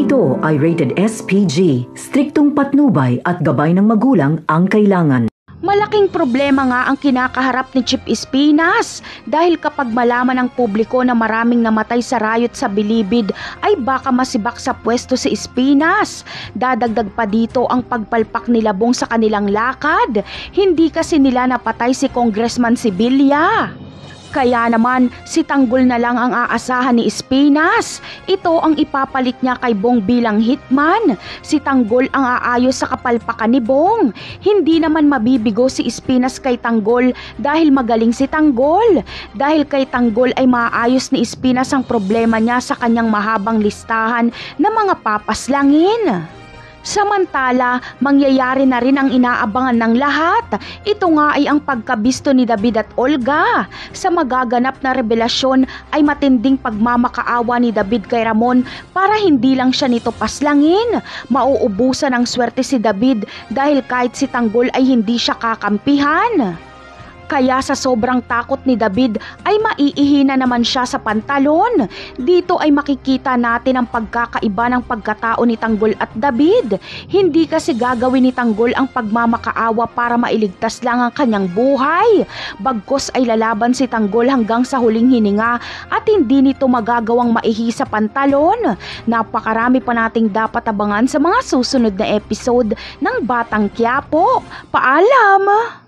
Ito ay rated SPG, striktong patnubay at gabay ng magulang ang kailangan. Malaking problema nga ang kinakaharap ni Chief Espinas dahil kapag malaman ng publiko na maraming namatay sa riot sa Bilibid ay baka masibak sa pwesto si Espinas. Dadagdag pa dito ang pagpalpak ni Labong sa kanilang lakad. Hindi kasi nila napatay si Congressman Sibilya. Kaya naman, si Tanggol na lang ang aasahan ni Espinas. Ito ang ipapalit niya kay Bong bilang hitman. Si Tanggol ang aayos sa kapalpakan ni Bong. Hindi naman mabibigo si Espinas kay Tanggol dahil magaling si Tanggol. Dahil kay Tanggol ay maayos ni Espinas ang problema niya sa kanyang mahabang listahan ng mga papaslangin. Samantala, mangyayari na rin ang inaabangan ng lahat. Ito nga ay ang pagkabisto ni David at Olga. Sa magaganap na revelasyon ay matinding pagmamakaawa ni David kay Ramon para hindi lang siya nito paslangin. Mauubusan ng swerte si David dahil kahit si Tanggol ay hindi siya kakampihan. Kaya sa sobrang takot ni David ay maiihina naman siya sa pantalon. Dito ay makikita natin ang pagkakaiba ng pagkatao ni Tanggol at David. Hindi kasi gagawin ni Tanggol ang pagmamakaawa para mailigtas lang ang kanyang buhay. Bagkus ay lalaban si Tanggol hanggang sa huling hininga at hindi nito magagawang maihi sa pantalon. Napakarami pa nating dapat abangan sa mga susunod na episode ng Batang Quiapo. Paalam!